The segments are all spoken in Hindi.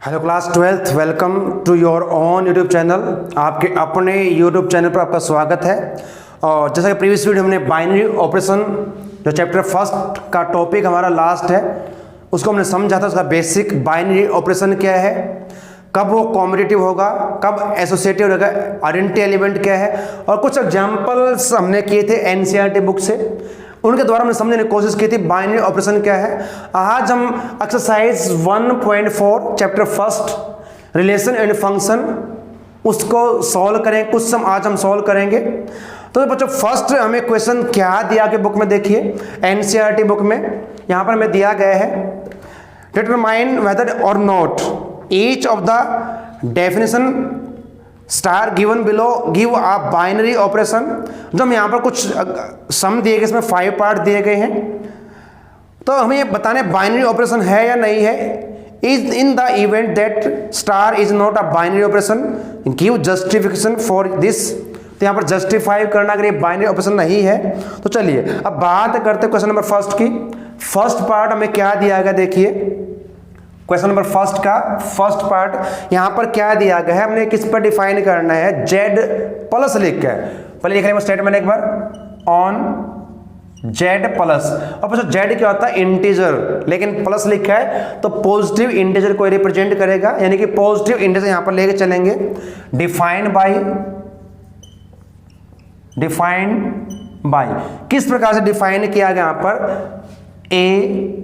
Hello class 12th, welcome to your own YouTube channel. आपके अपने यूट्यूब चैनल पर आपका स्वागत है। और जैसा कि प्रीवियस वीडियो हमने बाइनरी ऑपरेशन जो चैप्टर फर्स्ट का टॉपिक हमारा लास्ट है उसको हमने समझा था। उसका बेसिक बाइनरी ऑपरेशन क्या है, कब वो कॉम्पिटिटिव होगा, कब एसोसिएटिव रहेगा, आइडेंटिटी एलिमेंट क्या है, और कुछ एग्जाम्पल्स हमने किए थे एनसीईआरटी बुक से। उनके द्वारा हमने समझने की कोशिश की थी बाइनरी ऑपरेशन क्या है। आज हम exercise 1.4 chapter first relation and function उसको सॉल्व करें। कुछ सम आज हम सॉल्व करेंगे। तो बच्चों फर्स्ट हमें क्वेश्चन क्या दिया के बुक में देखिए, एनसीईआरटी बुक में यहाँ पर हमें दिया गया है डिटरमाइन वेदर और not each of the definition star given below give a binary operation. जो हम यहाँ पर कुछ सम दिए गए, इसमें 5 पार्ट दिए गए हैं। तो हमें ये बताने बाइनरी ऑपरेशन है या नहीं है। Is in the event that star is not a binary operation give justification for this. तो यहाँ पर जस्टिफाई करना अगर ये बाइनरी ऑपरेशन नहीं है तो चलिए अब बात करते क्वेश्चन नंबर फर्स्ट की। फर्स्ट पार्ट हमें क्या दिया गया देखिए, क्वेश्चन नंबर फर्स्ट का फर्स्ट पार्ट यहाँ पर क्या दिया गया है, हमने किस पर डिफाइन करना है, जेड प्लस लिख के पहले लिख रहे हैं स्टेटमेंट एक बार, ऑन जेड प्लस। और फिर जेड क्या होता है इंटीजर, लेकिन प्लस लिखा है तो पॉजिटिव इंटीजर को रिप्रेजेंट करेगा, यानी कि पॉजिटिव इंटीजर यहां पर लेके चलेंगे। डिफाइन बाय किस प्रकार से डिफाइन किया गया, यहां पर ए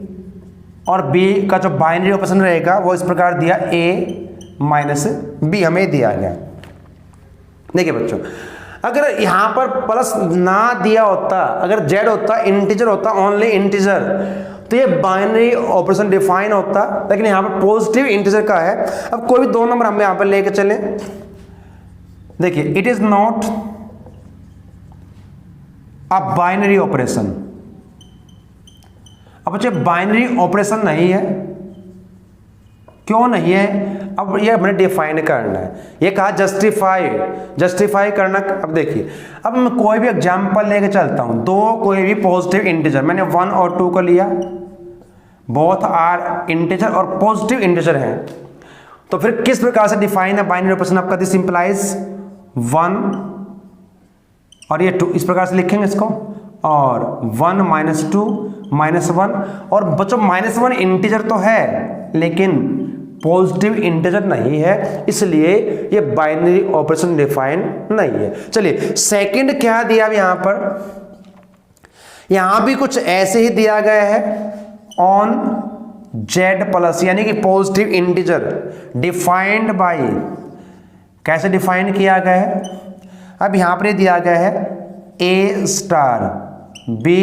और बी का जो बाइनरी ऑपरेशन रहेगा वो इस प्रकार दिया, a माइनस बी हमें दिया गया। देखिए बच्चों अगर यहां पर प्लस ना दिया होता, अगर z होता इंटीजर होता, ओनली इंटीजर, तो ये बाइनरी ऑपरेशन डिफाइन होता, लेकिन यहां पर पॉजिटिव इंटीजर का है। अब कोई भी दो नंबर हम यहां पर लेके चलें। देखिए it is not a binary operation. अब बच्चे बाइनरी ऑपरेशन नहीं है, क्यों नहीं है, अब ये हमने डिफाइन करना है। ये कहा जस्टिफाई करना। अब देखिए अब मैं कोई भी एग्जांपल लेके चलता हूं, दो कोई भी पॉजिटिव इंटीजर, मैंने 1 और 2 को लिया, बोथ आर इंटीजर और पॉजिटिव इंटीजर हैं, तो फिर किस प्रकार से डिफाइन है बाइनरी ऑपरेशन आपका, दिस इंप्लाइज 1 और ये 2, इस प्रकार से लिखेंगे इसको, और 1 माइनस 2 माइनस 1। और बच्चों -1 इंटीजर तो है लेकिन पॉजिटिव इंटीजर नहीं है, इसलिए ये बाइनरी ऑपरेशन डिफाइन नहीं है। चलिए सेकंड क्या दिया यहां पर, यहां भी कुछ ऐसे ही दिया गया है, ऑन जेड प्लस, यानी कि पॉजिटिव इंटीजर डिफाइंड बाय, कैसे डिफाइन किया गया है। अब यहां पर दिया गया है a star b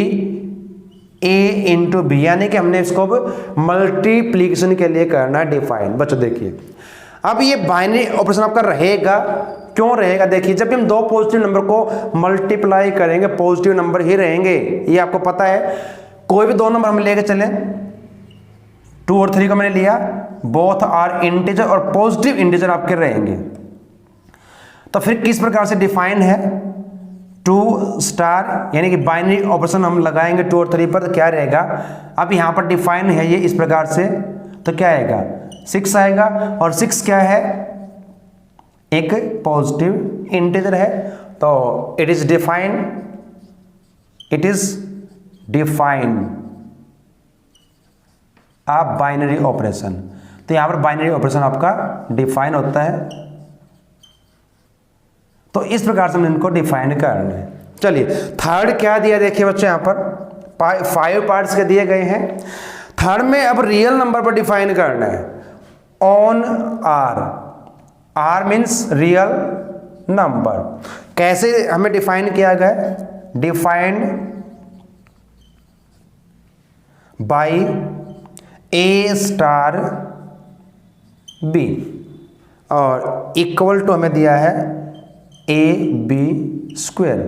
a into B, यानी कि हमने इसको मल्टीप्लीकेशन के लिए करना है डिफाइन। बच्चों देखिए अब ये बाइनरी ऑपरेशन आपका रहेगा, क्यों रहेगा, देखिए जब हम दो पॉजिटिव नंबर को मल्टीप्लाई करेंगे पॉजिटिव नंबर ही रहेंगे, ये आपको पता है। कोई भी दो नंबर हम लेके चलें, 2 और 3 को मैंने लिया, बोथ आर इंटीजर और पॉजिटिव इंटीजर आपके रहेंगे, तो फिर किस प्रकार से डिफाइन है 2 स्टार, यानी कि बाइनरी ऑपरेशन हम लगाएंगे 2 और 3 पर, तो क्या रहेगा, अब यहां पर डिफाइन है ये इस प्रकार से, तो क्या आएगा 6 आएगा, और 6 क्या है, एक पॉजिटिव इंटीजर है, तो it is define a binary operation. तो यहां पर बाइनरी ऑपरेशन आपका डिफाइन होता है, तो इस प्रकार से हमने इनको डिफाइन करना है। चलिए थर्ड क्या दिया देखिए बच्चों, यहां पर 5 पार्ट्स के दिए गए हैं। थर्ड में अब रियल नंबर पर डिफाइन करना है, on R means real number. कैसे हमें डिफाइन किया गया, defined by a star b, और इक्वल टू हमें दिया है AB स्क्वायर।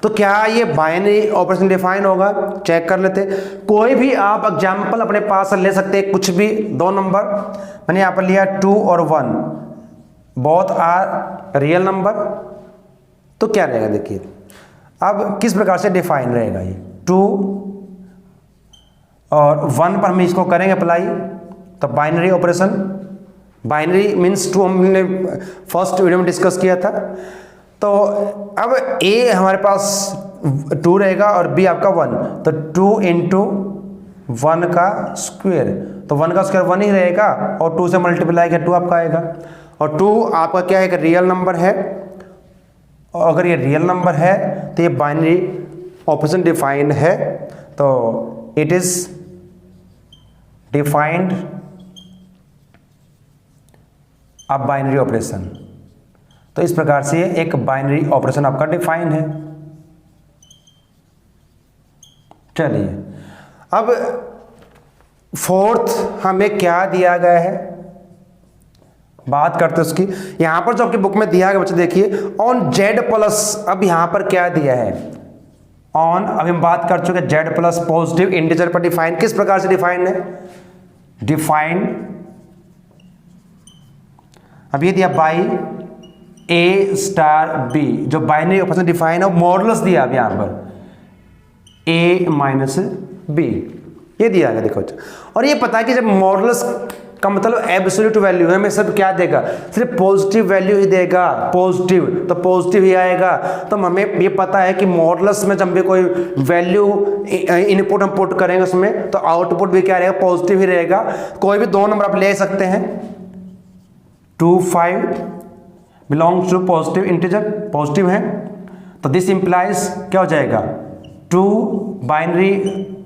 तो क्या ये बाइनरी ऑपरेशन डिफाइन होगा, चेक कर लेते। कोई भी आप एग्जांपल अपने पास ले सकते हैं, कुछ भी दो नंबर, मैंने यहां पर लिया 2 और 1, बोथ आर रियल नंबर, तो क्या रहेगा देखिए अब किस प्रकार से डिफाइन रहेगा ये 2 और 1 पर हम इसको करेंगे अप्लाई, तो binary operation binary means two हमने फर्स्ट वीडियो में डिस्कस किया था। तो अब ए हमारे पास 2 रहेगा और बी आपका 1, तो 2 इंटू 1 का स्क्वायर, तो 1 का स्क्वायर 1 ही रहेगा और 2 से मल्टीप्लाई किया 2 आपका आएगा। और 2 आपका क्या है, एक रियल नंबर है, और अगर ये रियल नंबर है तो ये बाइनरी ऑपरेशन डिफाइंड है, तो it is defined a binary operation. तो इस प्रकार से एक बाइनरी ऑपरेशन आपका डिफाइन है। चलिए अब फोर्थ हमें क्या दिया गया है, बात करते हैं उसकी। यहां पर जो आपकी बुक में दिया गया बच्चे देखिए, ऑन जेड प्लस, अब यहां पर क्या दिया है ऑन, अभी हम बात कर चुके जेड प्लस पॉजिटिव इंटीजर पर डिफाइन, किस प्रकार से डिफाइन है, डिफाइन अब ये दिया बाई ए स्टार बी, जो बाइनरी ऑपरेशन डिफाइन है, मॉडुलस दिया अब यहां पर ए माइनस बी, ये दिया गया देखो। और ये पता है कि जब मॉडुलस का मतलब एब्सोल्यूट वैल्यू है, हमें सब क्या देगा, सिर्फ पॉजिटिव वैल्यू ही देगा, पॉजिटिव तो पॉजिटिव ही आएगा। तो हमें ये पता है कि मॉडुलस में जब भी कोई वैल्यू इनपुट हम पुट करेंगे उसमें, तो आउटपुट भी क्या रहेगा, पॉजिटिव ही रहेगा। कोई भी 2 नंबर आप ले सकते हैं, 2 5 belongs to positive integer, positive है, तो दिस इंप्लाइज क्या हो जाएगा 2 बाइनरी,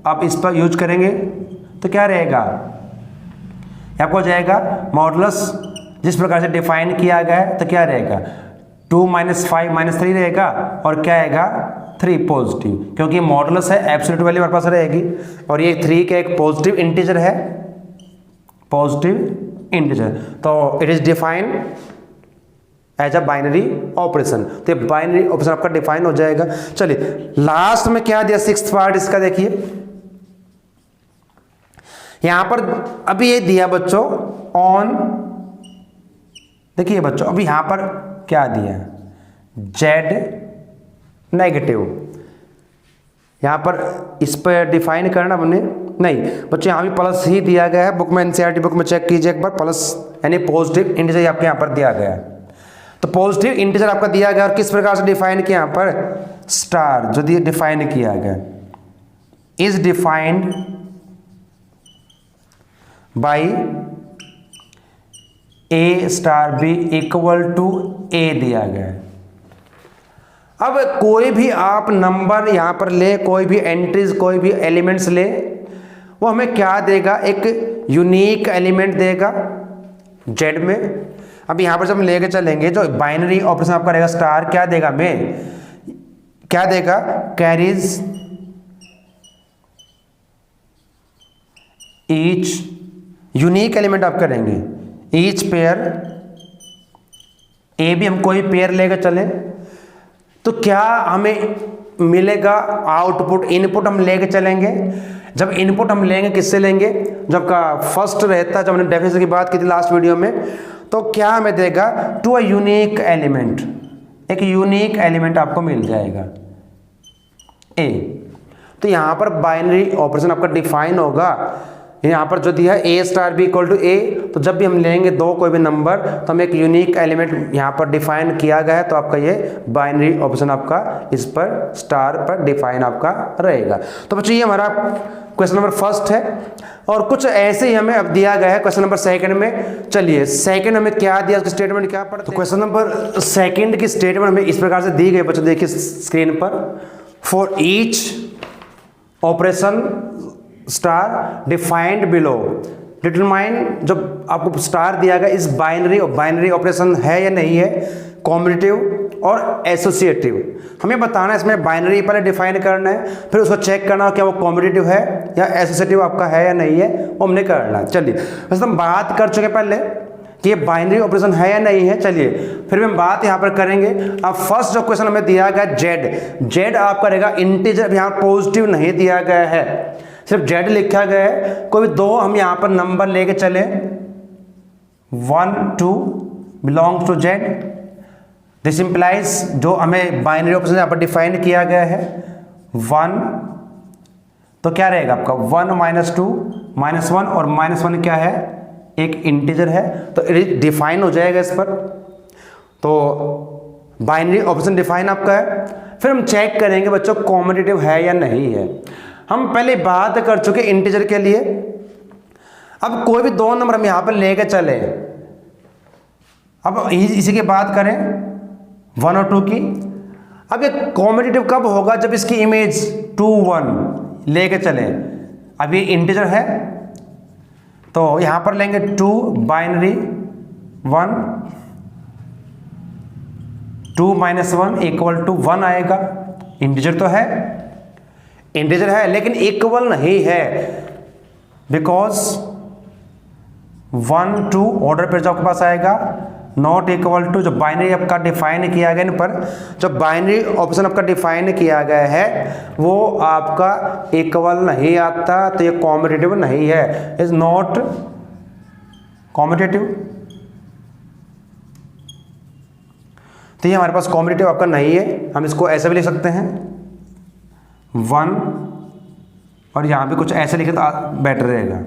आप इस पर यूज करेंगे तो क्या रहेगा, आपको हो जाएगा मॉडुलस जिस प्रकार से डिफाइन किया गया है, तो क्या रहेगा 2 - 5 - 3 रहेगा, और क्या आएगा 3 पॉजिटिव, क्योंकि मॉडुलस है एब्सोल्यूट वैल्यू हमारे पास रहेगी, और ये 3 का एक पॉजिटिव इंटीजर है, पॉजिटिव इंटीजर, तो it is defined as a binary operation. तो ये बाइनरी ऑपरेशन आपका डिफाइन हो जाएगा। चलिए लास्ट में क्या दिया, 6th पार्ट इसका देखिए, यहां पर अभी ये दिया बच्चों ऑन, देखिए बच्चों अभी यहां पर क्या दिया, जेड नेगेटिव, यहां पर इस पर डिफाइन करना हमने नहीं बच्चों, यहां भी प्लस ही दिया गया है, बुक में एनसीईआरटी बुक में चेक कीजिए एक बार, प्लस यानी पॉजिटिव इंटीजर आपके यहां पर दिया गया है। तो पॉजिटिव इंटीजर आपका दिया गया और किस प्रकार से डिफाइन किया, यहां पर स्टार जो दिया डिफाइन किया गया, is defined by A star B equal to A दिया गया है। अब कोई भी आप नंबर यहां पर ले, कोई भी एंट्रीज, कोई भी एलिमेंट्स ले, वो हमें क्या देगा, एक यूनिक एलिमेंट देगा जेड में। अब यहां पर जब हम लेके चलेंगे, जो बाइनरी ऑपरेशन आपका रहेगा स्टार, क्या देगा हमें, क्या देगा, कैरीज ईच यूनिक एलिमेंट आप करेंगे, ईच पेयर, ए भी हम कोई पेयर लेकर चले तो क्या हमें मिलेगा आउटपुट, इनपुट हम लेके चलेंगे। जब इनपुट हम लेंगे किससे लेंगे, जब का फर्स्ट रहता है, जब हमने डेफिनेशन की बात की थी लास्ट वीडियो में, तो क्या हमें देगा टू अ यूनिक एलिमेंट, एक यूनिक एलिमेंट आपको मिल जाएगा ए। तो यहां पर बाइनरी ऑपरेशन आपका डिफाइन होगा, यहाँ पर जो दिया है ए स्टार बी इक्वल टू ए, तो जब भी हम लेंगे दो कोई भी नंबर, तो हम एक यूनिक एलिमेंट यहाँ पर डिफाइन किया गया है, तो आपका ये बाइनरी ऑप्शन आपका इस पर स्टार पर डिफाइन आपका रहेगा। तो बच्चों ये हमारा क्वेश्चन नंबर फर्स्ट है, और कुछ ऐसे ही हमें अब दिया गया है क्वेश्चन नंबर सेकंड में। चलिए सेकंड हमें क्या दिया, उसकी स्टेटमेंट क्या पढ़ते हैं। तो क्वेश्चन नंबर सेकंड की स्टेटमेंट हमें इस प्रकार से दी गई बच्चों, देखिए स्क्रीन पर, for each operation star defined below determine, जब आपको स्टार दिया गया इस बाइनरी ऑपरेशन है या नहीं है, कॉम्बिनेटिव और एसोसिएटिव, हमें बताना है इसमें बाइनरी पहले डिफाइन करना है, फिर उसको चेक करना क्या वो कॉम्बिनेटिव है या एसोसिएटिव आपका है या नहीं है, वो हमने करना है। चलिए वैसे हम बात कर चुके पहले कि ये बाइनरी ऑपरेशन है या नहीं है, चलिए फिर भी हम बात यहाँ पर करेंगे। अब फर्स्ट जो क्वेश्चन हमें दिया गया जेड आपका रहेगा इंटीजर, यहाँ पॉजिटिव नहीं दिया गया है, सिर्फ जेड लिखा गया है। कोई भी दो हम यहां पर नंबर लेके चले, 1 2 belongs to Z, this implies जो हमें बाइनरी ऑपरेशन यहां पर डिफाइन किया गया है 1, तो क्या रहेगा आपका 1 - 2 - 1 और -1 क्या है एक इंटीजर है तो डिफाइन हो जाएगा इस पर। तो बाइनरी ऑपरेशन डिफाइन आपका है। फिर हम चेक करेंगे बच्चों कॉम्पिटिटिव है या नहीं है। हम पहले बात कर चुके इंटीजर के लिए। अब कोई भी दो नंबर हम यहां पर लेके चले, अब इसी की बात करें 1 और 2 की। अब ये कॉम्पिटिटिव कब होगा? जब इसकी इमेज 2 1 लेके चले। अब ये इंटीजर है तो यहां पर लेंगे 2 बाइनरी 1, 2 - 1 = 1 आएगा। इंटीजर तो है, इंटीजर है लेकिन इक्वल नहीं है, बिकॉज 1 2 ऑर्डर पर जो आपके पास आएगा नॉट इक्वल टू, जो बाइनरी आपका डिफाइन किया गया इन पर, जो बाइनरी ऑप्शन आपका डिफाइन किया गया है वो आपका इक्वल नहीं आता, तो ये कॉम्पिटिटिव नहीं है, इज नॉट कॉम्पिटिटिव। तो ये हमारे पास कॉम्पिटिटिव आपका नहीं है। हम इसको ऐसे भी लिख सकते हैं 1 और यहां भी कुछ ऐसे लिखे तो बेटर रहेगा।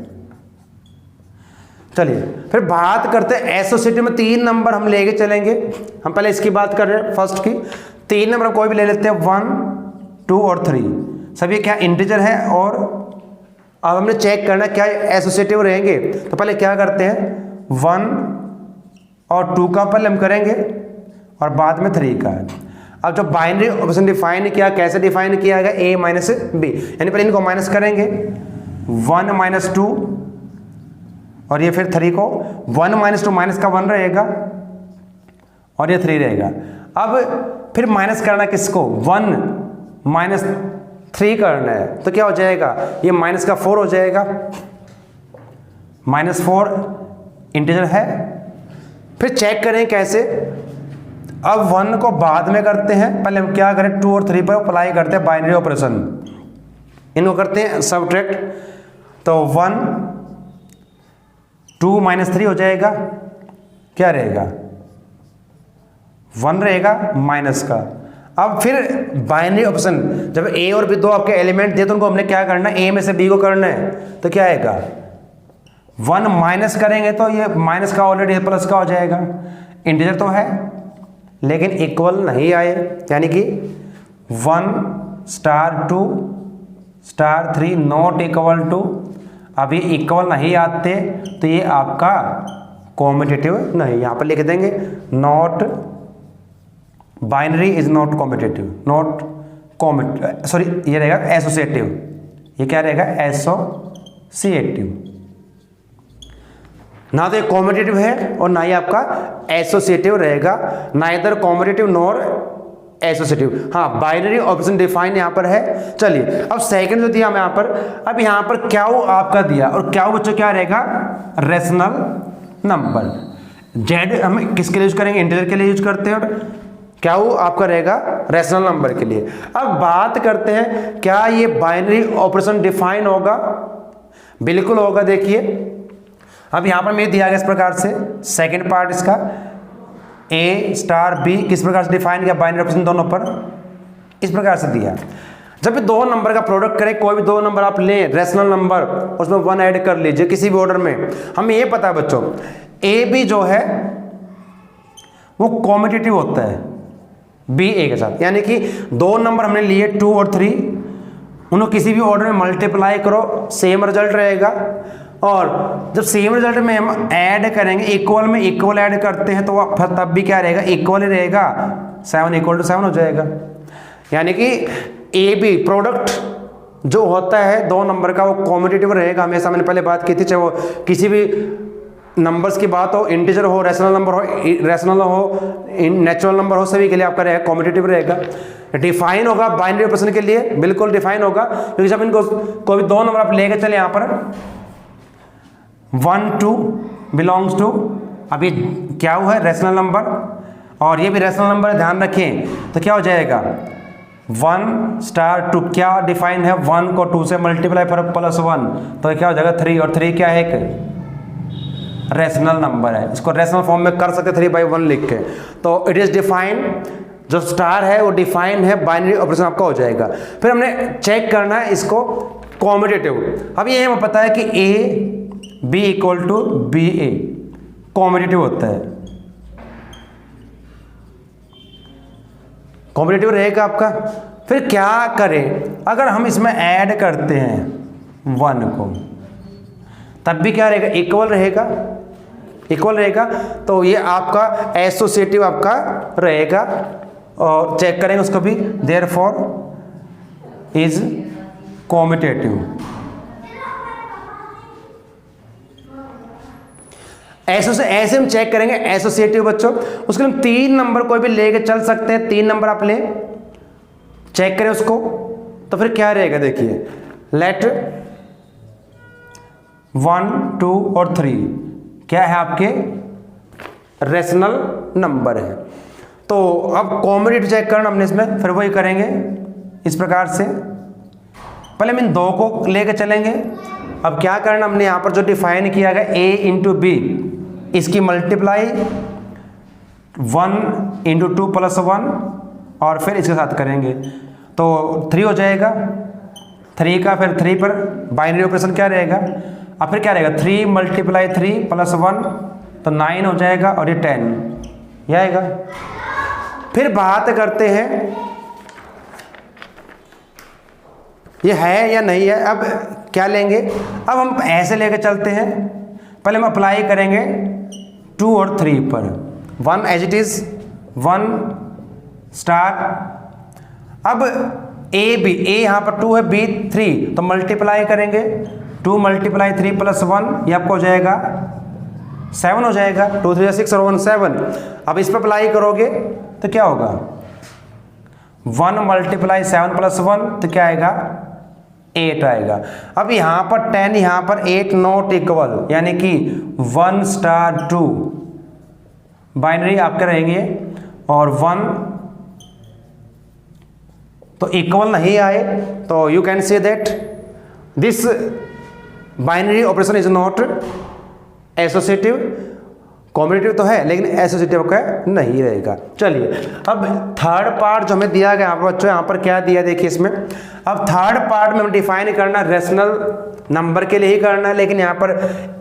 चलिए फिर बात करते हैं एसोसिएटिव में 3 नंबर हम लेके चलेंगे। हम पहले इसकी बात कर रहे हैं फर्स्ट की। 3 नंबर हम कोई भी ले लेते हैं 1 2 और 3, सभी क्या इंटीजर है। और अब हमने चेक करना क्या एसोसिएटिव रहेंगे। तो पहले क्या करते हैं 1 और 2 का पहले हम करेंगे और बाद में 3 का। अब जो बाइनरी ऑप्शन डिफाइन किया, कैसे डिफाइन किया गया a - b, यानी पहले इनको माइनस करेंगे 1 - 2 और ये फिर 3 को 1 - 2 माइनस का 1 रहेगा और ये 3 रहेगा। अब फिर माइनस करना किसको 1 - 3 करना है, तो क्या हो जाएगा ये माइनस का 4 हो जाएगा। -4 इंटीजर है। फिर चेक करें कैसे। अब 1 को बाद में करते हैं, पहले हम क्या करें 2 और 3 पर अप्लाई करते हैं बाइनरी ऑपरेशन, इनको करते हैं सबट्रैक्ट। तो 1 2 - 3 हो जाएगा, क्या रहेगा 1 रहेगा माइनस का। अब फिर बाइनरी ऑप्शन, जब a और b दो आपके एलिमेंट दिए तो उनको हमने क्या करना है a में से b को करना है, तो क्या आएगा 1 माइनस करेंगे तो ये माइनस का ऑलरेडी प्लस का हो जाएगा। इंटीजर तो है लेकिन इक्वल नहीं आए, यानी कि 1 * 2 * 3 नॉट इक्वल टू। अब ये इक्वल नहीं आते तो ये आपका कॉम्पिटिटिव नहीं। यहां पर लिख देंगे not binary is not competitive, not sorry ये रहेगा एसोसिएटिव। ये क्या रहेगा एसोसिएटिव, ना तो ये कॉम्पिटिटिव है और ना ही आपका एसोसिएटिव रहेगा, नाइदर कॉम्पिटिटिव नॉर एसोसिएटिव। हाँ बाइनरी ऑप्शन डिफाइन यहाँ पर है। चलिए अब सेकंड जो दिया हमें यहाँ पर, अब यहाँ पर क्या आपका दिया और क्या बच्चों क्या रहेगा रेशनल नंबर। जेड हम किसके लिए यूज करेंगे इंटीजर के लिए यूज करते हैं और क्या आपका रहेगा रेशनल नंबर के लिए। अब बात करते हैं क्या ये बाइनरी ऑपरेशन डिफाइन होगा, बिल्कुल होगा। देखिए अब यहाँ पर मैं दिया गया इस प्रकार से, सेकेंड पार्ट इसका a * b किस प्रकार से डिफाइन किया बाइनरी ऑपरेशन दोनों पर, इस प्रकार से दिया। जब भी दो नंबर का प्रोडक्ट करें, कोई भी दो नंबर आप लें रेशनल नंबर, उसमें 1 ऐड कर लीजिए किसी भी ऑर्डर में। हमें ये पता है बच्चों a b जो है वो कॉम्पिटिटिव होता है b a के साथ, यानी कि दो नंबर हमने लिए 2 और 3, उन्हें किसी भी ऑर्डर में मल्टीप्लाई करो सेम रिजल्ट रहेगा। और जब सेम रिजल्ट में हम ऐड करेंगे इक्वल में इक्वल ऐड करते हैं तो तब भी क्या रहेगा इक्वल ही रहेगा, 7 = 7 हो जाएगा। यानी कि ए बी प्रोडक्ट जो होता है दो नंबर का वो कॉम्पिटिटिव रहेगा हमेशा। मैंने पहले बात की थी, चाहे वो किसी भी नंबर्स की बात हो, इंटीजर हो, रेशनल नंबर हो, रेशनल हो, नेचुरल नंबर हो, सभी के लिए आपका रहेगा कॉम्पिटिटिव रहेगा। डिफाइन होगा बाइनरी ऑपरेशन के लिए, बिल्कुल डिफाइन होगा, क्योंकि जब इनको कोई भी दो नंबर आप लेके चले यहाँ पर 1 2 बिलोंग्स टू, अब ये क्या हुआ है रेशनल नंबर और ये भी रेशनल नंबर है, ध्यान रखें। तो क्या हो जाएगा 1 * 2 क्या डिफाइन है, 1 को 2 से मल्टीप्लाई पर +1 तो क्या हो जाएगा 3, और 3 क्या है एक रेशनल नंबर है। इसको रेशनल फॉर्म में कर सकते 3/1 लिख के। तो इट इज डिफाइन, जो स्टार है वो डिफाइन है, बाइनरी ऑपरेशन आपका हो जाएगा। फिर हमने चेक करना है इसको कॉम्पिटिटिव। अब ये हमें पता है कि a B equal to B A, competitive होता है, कॉम्पिटिटिव रहेगा आपका। फिर क्या करें, अगर हम इसमें ऐड करते हैं 1 को, तब भी क्या रहेगा, इक्वल रहेगा, इक्वल रहेगा। तो ये आपका एसोसिएटिव आपका रहेगा, और चेक करेंगे उसको भी, देयरफॉर इज कॉम्पिटिटिव। ऐसे हम चेक करेंगे एसोसिएटिव बच्चों। उसके लिए हम 3 नंबर कोई भी लेके चल सकते हैं, 3 नंबर आप ले, चेक करें उसको। तो फिर क्या रहेगा, देखिए, लेट 1 2 और 3 क्या है, आपके रेशनल नंबर है। तो अब कॉम्पिटिटिव चेक करना हमने इसमें, फिर वही करेंगे इस प्रकार से। पहले हम इन 2 को लेके चलेंगे। अब क्या करना, हमने यहाँ पर जो डिफाइन किया गया a इंटू बी, इसकी मल्टीप्लाई 1 इंटू 2 प्लस 1 और फिर इसके साथ करेंगे तो 3 हो जाएगा। 3 का फिर 3 पर बाइनरी ऑपरेशन क्या रहेगा, अब फिर क्या रहेगा, 3 मल्टीप्लाई 3 प्लस 1 तो 9 हो जाएगा, और ये 10 ये आएगा। फिर बात करते हैं ये है या नहीं है। अब क्या लेंगे, अब हम ऐसे लेके चलते हैं। पहले हम अप्लाई करेंगे 2 और 3 पर, 1 एज इट इज 1 स्टार। अब ए बी, ए यहाँ पर 2 है, बी 3, तो मल्टीप्लाई करेंगे 2 मल्टीप्लाई 3 प्लस 1, ये आपको हो जाएगा 7 हो जाएगा। 2 3 6 और 1 7। अब इस पर अप्लाई करोगे तो क्या होगा, 1 मल्टीप्लाई 7 प्लस 1 तो क्या आएगा, 8 आएगा। अब यहाँ पर 10, यहाँ पर 8 नॉट इक्वल, यानी कि 1 स्टार 2 बाइनरी आपके रहेंगे, और 1 तो इक्वल नहीं आए, तो you can say that this binary operation is not associative. Competitive तो है लेकिन एसोसिएटिव का नहीं रहेगा। चलिए, अब थर्ड पार्ट जो हमें दिया गया यहाँ पर बच्चों, यहाँ पर क्या दिया देखिए इसमें। अब थर्ड पार्ट में हम डिफाइन करना रेशनल नंबर के लिए ही करना है, लेकिन यहाँ पर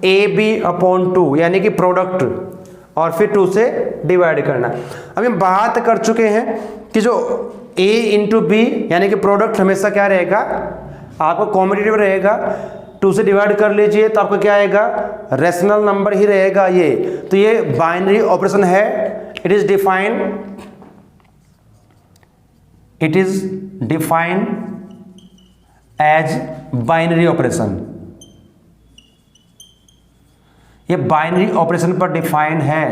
ए बी अपॉन 2 यानी कि प्रोडक्ट, और फिर 2 से डिवाइड करना। अभी हम बात कर चुके हैं कि जो a इंटू बी यानी कि प्रोडक्ट हमेशा क्या रहेगा, आपको कॉम्पिटिटिव रहेगा। 2 से डिवाइड कर लीजिए तो आपको क्या आएगा, रेशनल नंबर ही रहेगा ये। तो ये बाइनरी ऑपरेशन है, it is defined as binary operation. ये बाइनरी ऑपरेशन पर डिफाइन है,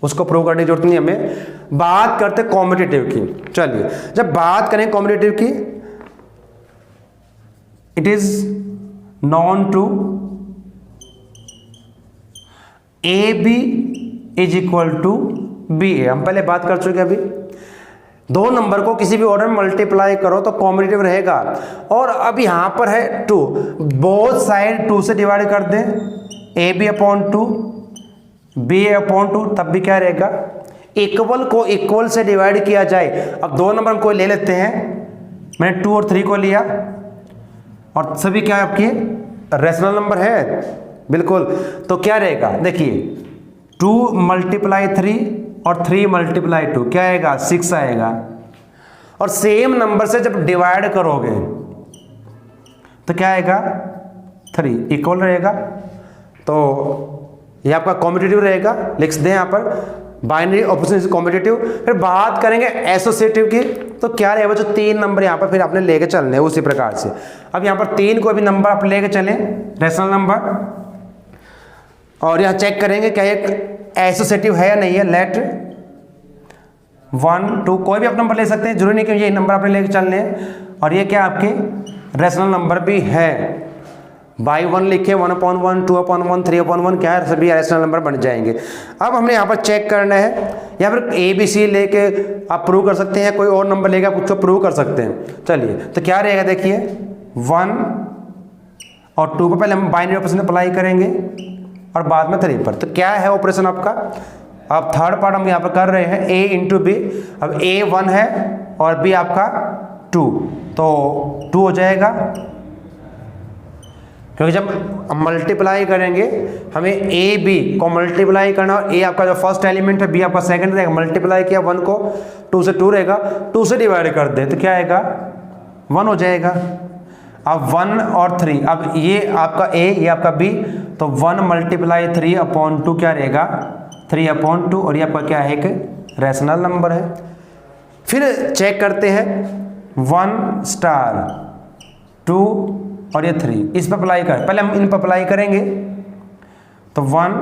उसको प्रूव करने की जरूरत नहीं हमें। बात करते कॉम्पिटिटिव की। चलिए, जब बात करें कॉम्पिटिटिव की, it is known to A B is equal to B A. हम पहले बात कर चुके अभी। 2 नंबर को किसी भी ऑर्डर में मल्टीप्लाई करो तो कॉम्पिटिटिव रहेगा। और अब यहां पर है 2, बोथ साइड 2 से डिवाइड कर दें, A B upon 2 B A upon 2, तब भी क्या रहेगा, इक्वल को इक्वल से डिवाइड किया जाए। अब 2 नंबर हम कोई ले लेते हैं, मैंने 2 और 3 को लिया, और सभी क्या आपकी रेशनल नंबर है, बिल्कुल। तो क्या रहेगा, देखिए 2 मल्टीप्लाई 3 और 3 मल्टीप्लाई 2 क्या आएगा, 6 आएगा। और सेम नंबर से जब डिवाइड करोगे तो क्या आएगा, 3 इक्वल रहेगा। तो ये आपका कॉम्पिटिटिव रहेगा, लिख दें यहाँ पर बाइनरी ऑपरेशन इज कॉम्पिटिटिव। फिर बात करेंगे एसोसिएटिव की, तो क्या रहेगा जो 3 नंबर यहाँ पर फिर आपने लेके चलने उसी प्रकार से। अब यहाँ पर 3 कोई भी नंबर आप लेके चलें, रेशनल नंबर, और यहाँ चेक करेंगे क्या एक एसोसिएटिव है या नहीं है। लेट 1 2 कोई भी आप नंबर ले सकते हैं, जरूरी नहीं कि ये नंबर आपने लेके चलने हैं। और ये क्या आपके रेशनल नंबर भी है, बाई 1 लिखे, 1/1 2/1 3/1 क्या है, सभी रेशनल नंबर बन जाएंगे। अब हमने यहाँ पर चेक करना है, यहाँ पर ए बी सी लेके आप प्रूव कर सकते हैं, कोई और नंबर लेके आप उसको प्रूव कर सकते हैं। चलिए, तो क्या रहेगा, देखिए 1 और 2 पर पहले हम बाइनरी ऑपरेशन अप्लाई करेंगे और बाद में 3 पर। तो क्या है ऑपरेशन आपका, अब थर्ड पार्ट हम यहाँ पर कर रहे हैं a इंटू बी। अब a 1 है और b आपका 2, तो 2 हो जाएगा। क्योंकि जब हम मल्टीप्लाई करेंगे हमें ए बी को मल्टीप्लाई करना, और ए आपका जो फर्स्ट एलिमेंट है, बी आपका सेकंड रहेगा, मल्टीप्लाई किया 1 को 2 से 2 रहेगा, 2 से डिवाइड कर दे तो क्या आएगा 1 हो जाएगा। अब 1 और 3, अब ये आपका ए ये आपका बी, तो 1 मल्टीप्लाई 3/2 क्या रहेगा 3/2, और ये आपका क्या है एक रैशनल नंबर है। फिर चेक करते हैं 1 स्टार 2 और ये 3, इस पर अप्लाई कर, पहले हम इन पर अप्लाई करेंगे तो 1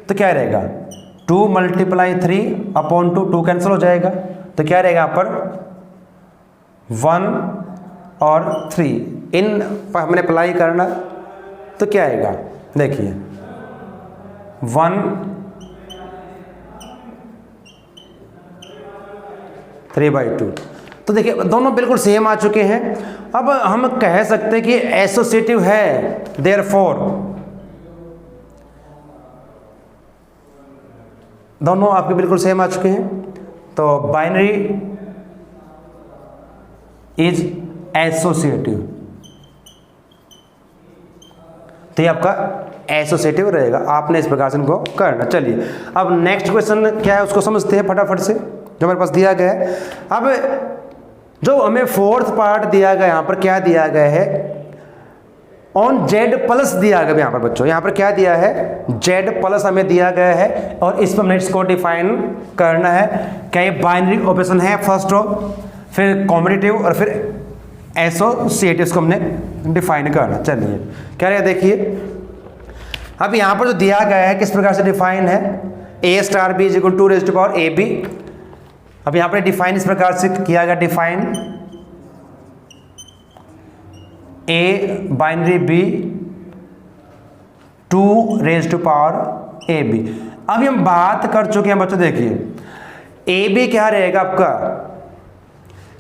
तो क्या रहेगा 2 मल्टीप्लाई 3/2, 2 कैंसिल हो जाएगा, तो क्या रहेगा यहाँ पर 1 और 3, इन पर हमने अप्लाई करना, तो क्या आएगा देखिए 1 3/2। तो देखिए दोनों बिल्कुल सेम आ चुके हैं। अब हम कह सकते हैं कि एसोसिएटिव है, देयरफॉर दोनों आपके बिल्कुल सेम आ चुके हैं, तो बाइनरी इज एसोसिएटिव, तो ये आपका एसोसिएटिव रहेगा। आपने इस प्रकार से इनको करना। चलिए अब नेक्स्ट क्वेश्चन क्या है उसको समझते हैं फटाफट से, जो हमारे पास दिया गया है। अब जो हमें फोर्थ पार्ट दिया गया, यहाँ पर क्या दिया गया है ऑन जेड प्लस दिया गया यहाँ पर बच्चों, यहाँ पर क्या दिया है जेड प्लस हमें दिया गया है, और इस पर हमने इसको डिफाइन करना है। क्या ये बाइनरी ऑपरेशन है फर्स्ट रो, फिर कॉम्बिनेटिव और फिर एसोसिएटिव, इसको हमने डिफाइन करना। चलिए क्या रहेगा देखिए, अब यहाँ पर जो दिया गया है किस प्रकार से डिफाइन है, a star b is equal to raise to power ab। अब यहाँ पर डिफाइन इस प्रकार से किया गया, define a binary b 2 raise to power ab। अभी हम बात कर चुके हैं बच्चों, देखिए ab क्या रहेगा आपका,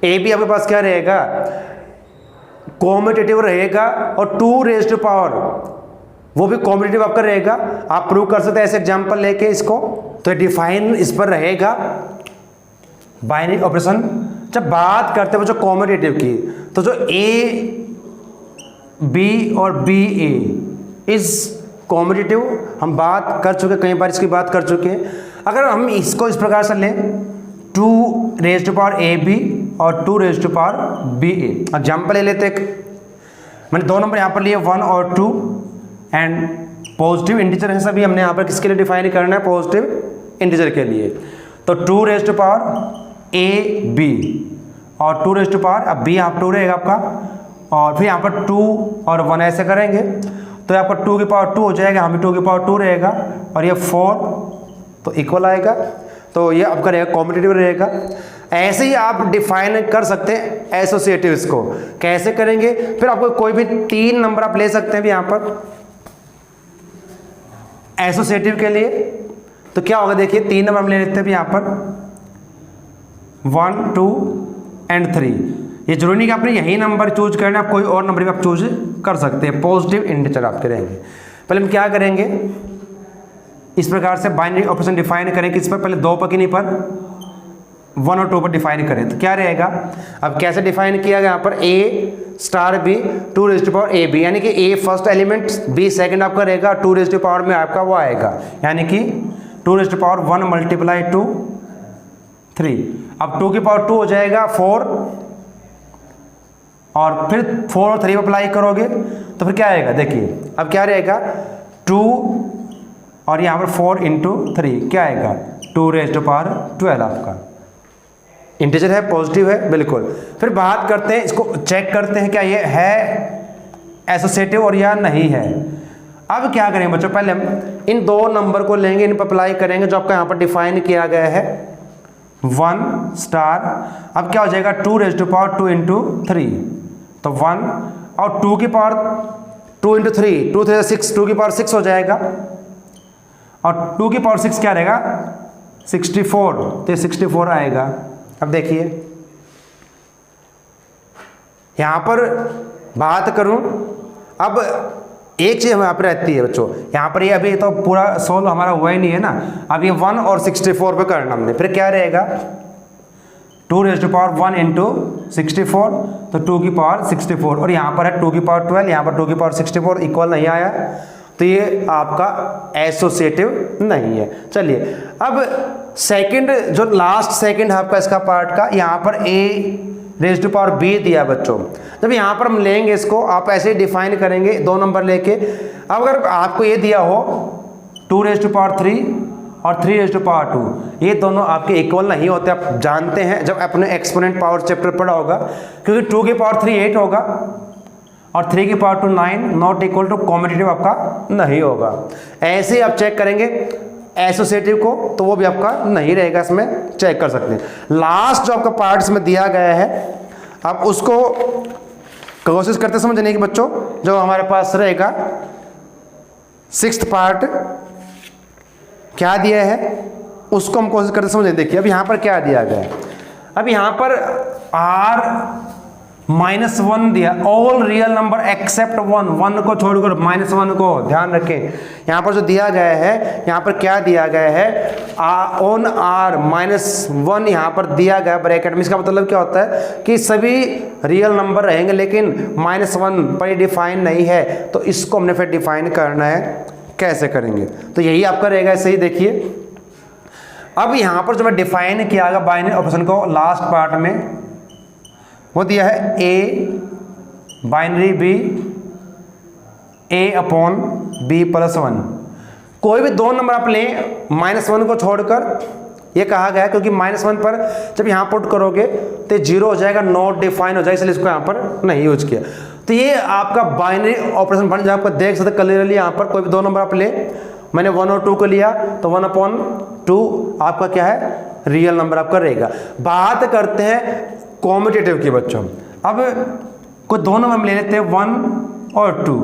ab आपके पास क्या रहेगा कॉम्यूटेटिव रहेगा, और 2 रेज़ टू पावर वो भी कॉम्यूटेटिव आपका रहेगा। आप प्रूव कर सकते हैं ऐसे एग्जांपल लेके इसको, तो डिफाइन इस पर रहेगा बाइनरी ऑपरेशन। जब बात करते हैं जो कॉम्यूटेटिव की, तो जो ए बी और बी ए इस कॉम्यूटेटिव हम बात कर चुके, कई बार इसकी बात कर चुके हैं। अगर हम इसको इस प्रकार से लें 2 raise to power A B और 2 raise to power B A, example ले लेते हैं। मैंने 2 नंबर यहाँ पर लिए 1 और 2, एंड पॉजिटिव इंटीजर है सभी, हमने यहाँ पर किसके लिए डिफाइन करना है पॉजिटिव इंटीजर के लिए। तो 2 raise to power A B और 2 रेज़ टू पावर, अब बी यहाँ पर 2 रहेगा आपका, और फिर यहाँ पर 2 और 1 ऐसे करेंगे तो यहाँ पर 2 की पावर 2 हो जाएगा, यहाँ भी 2 की पावर 2 रहेगा, और ये 4 तो इक्वल आएगा, तो ये आपका रहेगा कॉम्पिटिटिव रहेगा। ऐसे ही आप डिफाइन कर सकते हैं एसोसिएटिव, इसको कैसे करेंगे, फिर आपको कोई भी 3 नंबर आप ले सकते हैं यहाँ पर एसोसिएटिव के लिए। तो क्या होगा देखिए 3 नंबर हम ले लेते हैं यहाँ पर 1 2 एंड 3। ये जरूरी नहीं कि आपने यही नंबर चूज करना, आप कोई और नंबर भी आप चूज कर सकते हैं, पॉजिटिव इंटीजर आपके रहेंगे। पहले हम क्या करेंगे इस प्रकार से बाइनरी ऑपरेशन डिफाइन करें, किस पर, पहले 2 पर कि नहीं पर 1 और 2 पर डिफाइन करें, तो क्या रहेगा। अब कैसे डिफाइन किया गया यहाँ पर a star b 2 raise to power ab, यानी कि a first element b second आपका रहेगा, 2 रेज़ टू पावर में आपका वो आएगा, यानी कि 2 रेज़ टू पावर 1 मल्टीप्लाई 2 3। अब 2 की पावर 2 हो जाएगा 4, और फिर 4 और 3 अप्लाई करोगे तो फिर क्या आएगा देखिए, अब क्या रहेगा 2 और यहाँ पर 4 इंटू 3 क्या आएगा 2 रेज़ टू पावर 12 आपका इंटीजर है, पॉजिटिव है बिल्कुल। फिर बात करते हैं, इसको चेक करते हैं क्या ये है एसोसिएटिव और या नहीं है। अब क्या करेंगे बच्चों, पहले हम इन 2 नंबर को लेंगे, इन पर अप्लाई करेंगे जो आपका यहाँ पर डिफाइन किया गया है 1 स्टार। अब क्या हो जाएगा 2 रेज़ टू पावर 2 इंटू 3, तो 1 और 2 की पावर 2 इंटू 3, 2 3 6, 2 की पावर 6 हो जाएगा, और 2 की पावर 6 क्या रहेगा 64, तो 64 आएगा। अब देखिए यहाँ पर बात करूँ, अब एक चीज़ यहाँ पर रहती है बच्चों, यहाँ पर ये अभी तो पूरा सोल्व हमारा हुआ ही नहीं है ना, अब ये 1 और 64 पे करना हमने, फिर क्या रहेगा 2 रेज़ टू पावर 1 इंटू 64, तो 2 की पावर 64, और यहाँ पर है 2 की पावर 12, यहाँ पर 2 की पावर 64, इक्वल नहीं आया, तो ये आपका एसोसिएटिव नहीं है। चलिए अब सेकंड, जो लास्ट सेकंड है आपका इसका पार्ट का, यहाँ पर a raise to power b दिया बच्चों। जब यहाँ पर हम लेंगे इसको, आप ऐसे ही डिफाइन करेंगे 2 नंबर लेके। अब अगर आपको ये दिया हो 2 रेज़ टू पावर 3 और 3 रेज़ टू पावर 2, ये दोनों आपके इक्वल नहीं होते, आप जानते हैं जब अपने एक्सपोनेंट पावर चैप्टर पढ़ा होगा, क्योंकि 2 की पावर 3 8 होगा और 3 की power 2 9, not equal to competitive आपका नहीं होगा। ऐसे ही आप चेक करेंगे एसोसिएटिव को, तो वो भी आपका नहीं रहेगा, इसमें चेक कर सकते हैं। लास्ट जो आपका पार्ट इसमें दिया गया है, आप उसको कोशिश करते समझने की बच्चों, जो हमारे पास रहेगा 6th पार्ट क्या दिया है उसको हम कोशिश करते समझने। देखिए अब यहाँ पर क्या दिया गया है, अब यहाँ पर r-1 दिया, ऑल रियल नंबर एक्सेप्ट 1 को छोड़कर -1 को ध्यान रखें। यहाँ पर जो दिया गया है, यहाँ पर क्या दिया गया है, ऑन r-1 यहाँ पर दिया गया ब्रैकेट में। इसका मतलब क्या होता है कि सभी रियल नंबर रहेंगे लेकिन -1 पर डिफाइन नहीं है, तो इसको हमने फिर डिफाइन करना है, कैसे करेंगे, तो यही आपका रहेगा। ऐसे ही देखिए अब यहाँ पर जो मैं डिफाइन किया गया बाइनरी ऑपरेशन को लास्ट पार्ट में, वो दिया है a बाइनरी b a/b+1। कोई भी 2 नंबर आप लें -1 को छोड़कर, ये कहा गया है क्योंकि -1 पर जब यहाँ पुट करोगे तो 0 हो जाएगा, नॉट डिफाइन हो जाएगा, इसलिए इसको यहाँ पर नहीं यूज किया। तो ये आपका बाइनरी ऑपरेशन बन जाए, आपको देख सकते क्लियरली। यहाँ पर कोई भी 2 नंबर आप ले, मैंने 1 और 2 को लिया, तो 1/2 आपका क्या है, रियल नंबर आपका रहेगा। बात करते हैं कॉम्पिटिटिव की बच्चों। अब कोई 2 नंबर हम ले लेते हैं 1 और 2,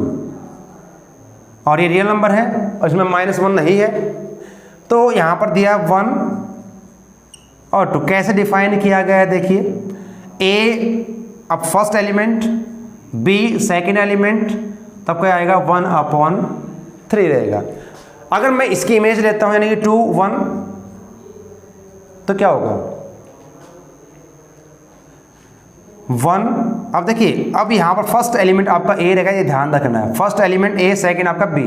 और ये रियल नंबर है और इसमें -1 नहीं है, तो यहाँ पर दिया 1 और 2। कैसे डिफाइन किया गया है देखिए, a अब first element, b second element, तब क्या आएगा 1/3 रहेगा। अगर मैं इसकी इमेज लेता हूँ यानी कि 2 1, तो क्या होगा 1। अब देखिए अब यहाँ पर फर्स्ट एलिमेंट आपका a रहेगा, ये ध्यान रखना है, फर्स्ट एलिमेंट a सेकेंड आपका b,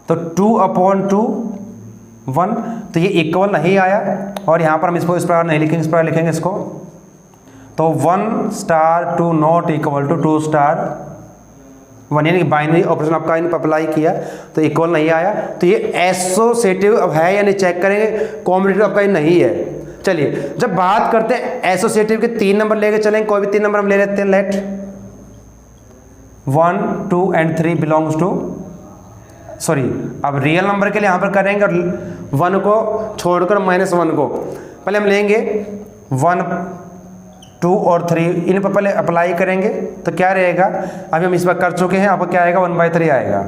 तो 2/2 1, तो ये इक्वल नहीं आया, और यहाँ पर हम इसको इस प्रकार नहीं लिखेंगे, इस प्रकार लिखेंगे इसको, तो 1*2 नॉट इक्वल टू 2*1, यानी कि बाइनरी ऑपरेशन आपका इन पर अप्लाई किया तो इक्वल नहीं आया, तो ये एसोसिएटिव अब है या नहीं चेक करेंगे, कॉम्पिटिटिव आपका नहीं है। चलिए जब बात करते हैं एसोसिएटिव के 3 नंबर लेके चलेंगे, कोई भी 3 नंबर हम ले लेते हैं, let 1 2 and 3 belongs to, sorry अब रियल नंबर के लिए यहाँ पर करेंगे, और 1 को छोड़कर -1 को पहले हम लेंगे, 1 2 और 3 इन पर पहले अप्लाई करेंगे, तो क्या रहेगा, अभी हम इस पर कर चुके हैं, आपको क्या आएगा 1/3 आएगा।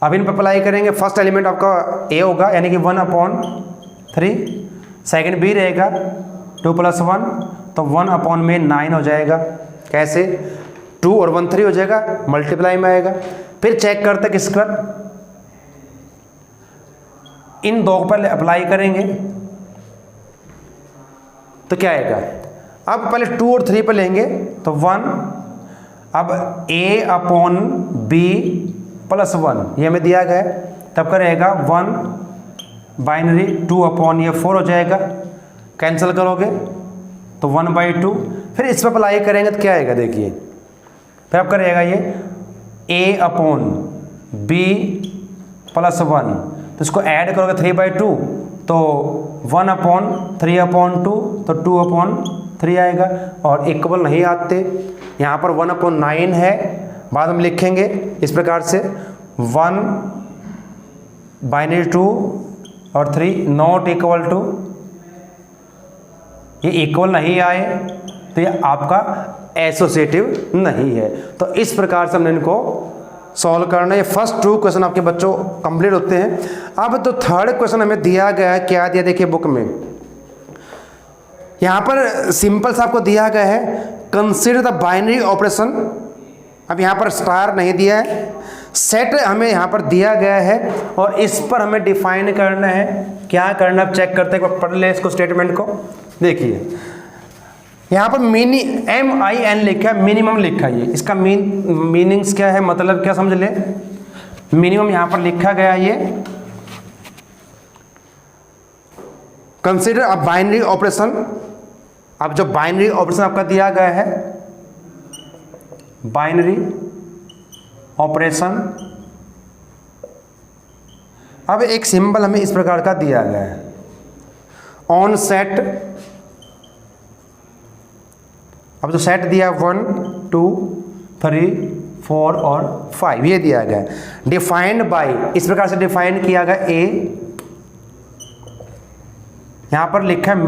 अब इन पर अप्लाई करेंगे, फर्स्ट एलिमेंट आपका a होगा यानी कि 1/3, सेकेंड b रहेगा 2 + 1, तो 1/9 हो जाएगा। कैसे, 2 और 1 3 हो जाएगा, मल्टीप्लाई में आएगा। फिर चेक करते किस पर, इन 2 पर अप्लाई करेंगे तो क्या आएगा, अब पहले 2 और 3 पर लेंगे तो 1, अब a/b+1 ये हमें दिया गया है, तब का रहेगा 1 बाइनरी 2/4 हो जाएगा, कैंसिल करोगे तो 1/2, फिर इस पर अप्लाई करेंगे तो क्या आएगा देखिए, फिर आपका रहेगा ये a/b+1, तो इसको ऐड करोगे 3/2, तो 1/3/2, तो 2/3 आएगा, और इक्वल नहीं आते, यहाँ पर 1/9 है, बाद में लिखेंगे इस प्रकार से 1 बाइनरी 2 और 3 नॉट इक्वल टू, ये इक्वल नहीं आए तो ये आपका एसोसिएटिव नहीं है। तो इस प्रकार से हमने इनको सॉल्व करना है। ये फर्स्ट 2 क्वेश्चन आपके बच्चों कंप्लीट होते हैं। अब तो थर्ड क्वेश्चन हमें दिया गया है, क्या दिया देखिए बुक में, यहाँ पर सिंपल सा आपको दिया गया है, कंसीडर द बाइनरी ऑपरेशन, अब यहाँ पर स्टार नहीं दिया है, सेट हमें यहाँ पर दिया गया है, और इस पर हमें डिफाइन करना है, क्या करना है चेक करते हैं, पढ़ ले इसको स्टेटमेंट को, देखिए यहाँ पर MIN लिखा है, मिनिमम लिखा है। ये इसका मीनिंग्स क्या है, मतलब क्या समझ ले। मिनिमम यहाँ पर लिखा गया ये कंसिडर अ बाइनरी ऑपरेशन। अब जो बाइनरी ऑपरेशन आपका दिया गया है, बाइनरी ऑपरेशन, अब एक सिंबल हमें इस प्रकार का दिया गया है, ऑन सेट। अब जो सेट दिया 1 2 3 4 और 5 ये दिया गया है। डिफाइंड बाय, इस प्रकार से डिफाइन किया गया ए, यहां पर लिखा है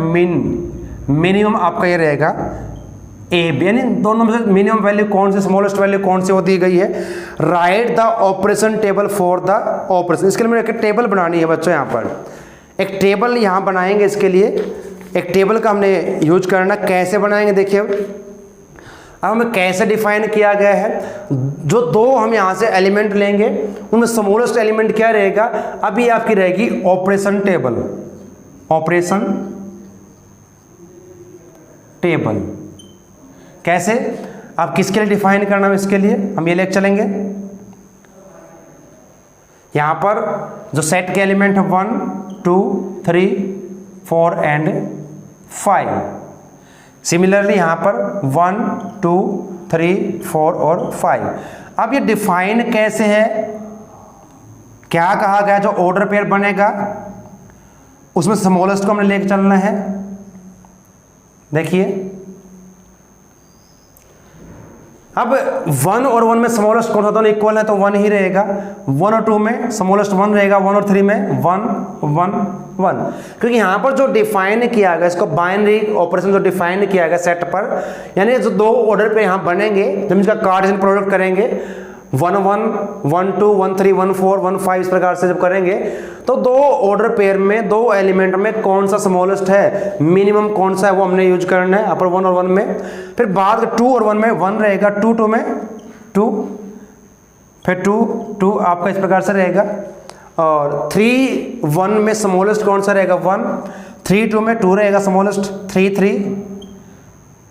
मिनिमम आपका ये रहेगा ए, यानी दोनों में से मिनिमम वैल्यू कौन सी, स्मॉलेस्ट वैल्यू कौन सी वो दी गई है। Right the operation table for the operation, इसके लिए मुझे एक टेबल बनानी है बच्चों। यहाँ पर एक टेबल यहाँ बनाएंगे, इसके लिए एक टेबल का हमने यूज करना। कैसे बनाएंगे देखिए, अब हमें कैसे डिफाइन किया गया है। जो दो हम यहाँ से एलिमेंट लेंगे उनमें स्मॉलेस्ट एलिमेंट क्या रहेगा, अभी आपकी रहेगी ऑपरेशन टेबल, ऑपरेशन टेबल। कैसे, आप किसके लिए डिफाइन करना है, इसके लिए हम ये लेके चलेंगे। यहां पर जो सेट के एलिमेंट है 1 2 3 4 एंड 5। सिमिलरली यहां पर 1 2 3 4 और 5। अब ये डिफाइन कैसे है, क्या कहा गया, जो ऑर्डर पेयर बनेगा उसमें स्मॉलेस्ट को हमने लेके चलना है। देखिए अब 1 और 1 में स्मॉलेस्ट कौन सा, दोनों इक्वल है तो 1 ही रहेगा। 1 और 2 में स्मॉलेस्ट 1 रहेगा, 1 और 3 में 1 1 1। क्योंकि यहाँ पर जो डिफाइन किया गया, इसको बाइनरी ऑपरेशन जो डिफाइन किया गया सेट पर, यानी जो दो ऑर्डर पे यहाँ बनेंगे, जब इसका कार्टेशियन प्रोडक्ट करेंगे 1 1 1 2 1 3 1 4 1 5 इस प्रकार से जब करेंगे तो दो ऑर्डर पेयर में, दो एलिमेंट में कौन सा स्मॉलेस्ट है, मिनिमम कौन सा है वो हमने यूज करना है अपर 1 और 1 में। फिर बाद 2 और 1 में 1 रहेगा, 2 2 में 2, फिर 2 2 आपका इस प्रकार से रहेगा। और 3 1 में स्मॉलेस्ट कौन सा रहेगा 1, 3 2 में 2 रहेगा स्मॉलेस्ट, 3 3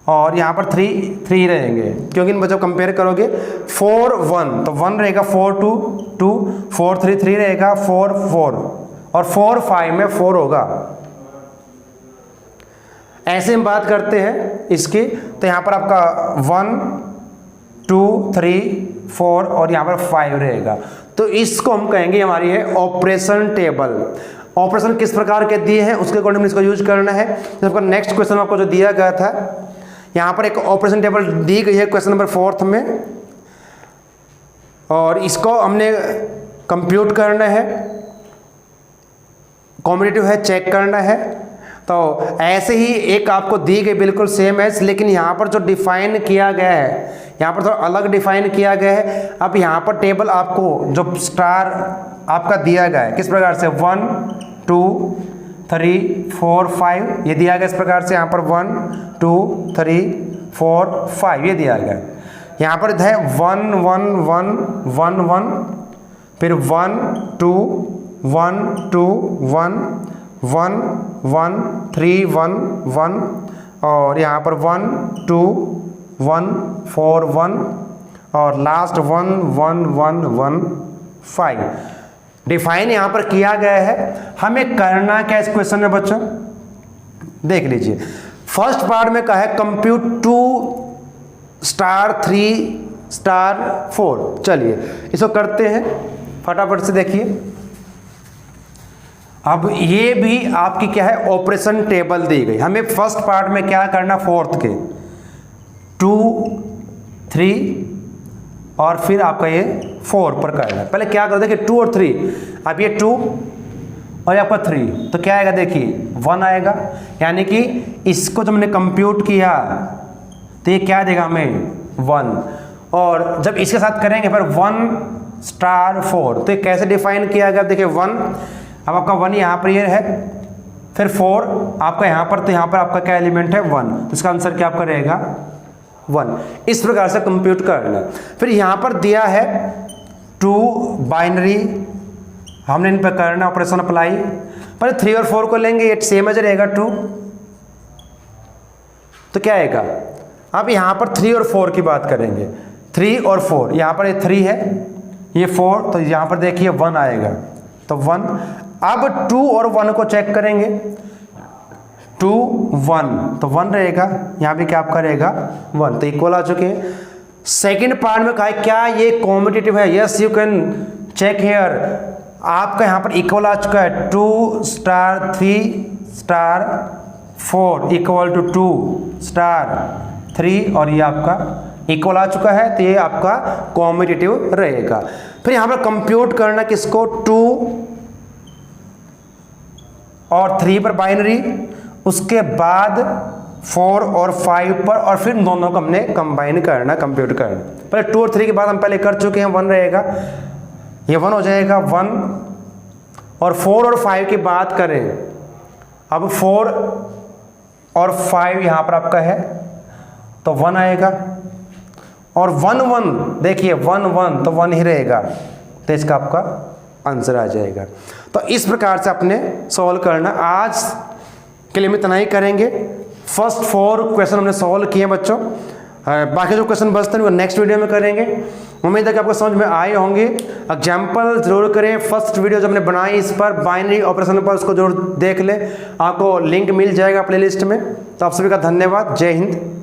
और यहाँ पर 3 3 रहेंगे, क्योंकि इन जब कंपेयर करोगे 4 1 तो 1 रहेगा, 4 2 2 4 3 3 रहेगा, 4 4 और 4 5 में 4 होगा। ऐसे हम बात करते हैं इसकी, तो यहाँ पर आपका 1 2 3 4 और यहाँ पर 5 रहेगा। तो इसको हम कहेंगे हमारी है ऑपरेशन टेबल। ऑपरेशन किस प्रकार के दिए हैं उसके अकॉर्डिंग इसको यूज करना है। तो आपका नेक्स्ट क्वेश्चन आपको जो दिया गया था, यहाँ पर एक ऑपरेशन टेबल दी गई है क्वेश्चन नंबर 4 में, और इसको हमने कंप्यूट करना है, कॉम्बिनेटिव है, चेक करना है। तो ऐसे ही एक आपको दी गई बिल्कुल सेम है, लेकिन यहाँ पर जो डिफाइन किया गया है, यहाँ पर थोड़ा अलग डिफाइन किया गया है। अब यहाँ पर टेबल आपको जो स्टार आपका दिया गया है किस प्रकार से 1 2 3 4 5 ये दिया गया इस प्रकार से। यहाँ पर 1 2 3 4 5 ये दिया गया। यहाँ पर है 1 1 1 1 1, फिर 1 2 1 2 1 1 1 3 1 1 और यहाँ पर 1 2 1 4 1 और लास्ट 1 1 1 1 5 डिफाइन यहाँ पर किया गया है। हमें करना क्या इस क्वेश्चन में बच्चों, देख लीजिए। फर्स्ट पार्ट में कहा है कंप्यूट 2 स्टार 3 स्टार 4। चलिए इसको करते हैं फटाफट से। देखिए अब ये भी आपकी क्या है ऑपरेशन टेबल दी गई। हमें फर्स्ट पार्ट में क्या करना, फोर्थ के 2 3 और फिर आपका ये 4 पर करना है। पहले क्या करो, देखिए 2 और 3, अब ये 2 और आपका 3 तो क्या आएगा, देखिए 1 आएगा। यानी कि इसको जब हमने कंप्यूट किया तो ये क्या देगा हमें 1, और जब इसके साथ करेंगे फिर 1 स्टार 4 तो ये कैसे डिफाइन किया गया, देखिए 1, अब आपका 1 यहाँ पर ये है, फिर 4 आपका यहाँ पर, तो यहाँ पर आपका क्या एलिमेंट है 1, तो इसका आंसर क्या आपका रहेगा 1। इस प्रकार से कंप्यूट करना। फिर यहाँ पर दिया है 2 बाइनरी, हमने इन पर करना ऑपरेशन अप्लाई। पर 3 और 4 को लेंगे, ये सेम एज रहेगा 2, तो क्या आएगा, अब यहाँ पर 3 और 4 की बात करेंगे, 3 और 4, यहाँ पर ये 3 है, ये 4, तो यहाँ पर देखिए 1 आएगा, तो 1। अब 2 और 1 को चेक करेंगे, 2 1, तो 1 रहेगा, यहाँ भी क्या आपका रहेगा 1, तो इक्वल आ चुके हैं। सेकंड पार्ट में कहा है क्या ये कॉम्पिटिटिव है, yes you can check here, आपका यहाँ पर इक्वल आ चुका है, 2 star 3 star 4 equal to 2 star 3, और ये आपका इक्वल आ चुका है, तो ये आपका कॉम्पिटिटिव रहेगा। फिर यहाँ पर कंप्यूट करना किसको, 2 और 3 पर बाइनरी, उसके बाद 4 और 5 पर, और फिर दोनों को हमने कंबाइन करना, कंप्यूट करना। पहले 2 और 3 के बाद हम पहले कर चुके हैं, 1 रहेगा, ये 1 हो जाएगा 1, और 4 और 5 की बात करें, अब 4 और 5 यहाँ पर आपका है, तो 1 आएगा, और 1 1 देखिए 1 1, तो 1 ही रहेगा, तो इसका आपका आंसर आ जाएगा। तो इस प्रकार से अपने सॉल्व करना। आज के लिए हम इतना ही करेंगे। फर्स्ट 4 क्वेश्चन हमने सॉल्व किए बच्चों, बाकी जो क्वेश्चन बचते हैं वो नेक्स्ट वीडियो में करेंगे। उम्मीद है कि आपको समझ में आए होंगे। एग्जाम्पल जरूर करें, फर्स्ट वीडियो जो हमने बनाई इस पर बाइनरी ऑपरेशन पर, उसको जरूर देख लें, आपको लिंक मिल जाएगा प्लेलिस्ट में। तो आप सभी का धन्यवाद। जय हिंद।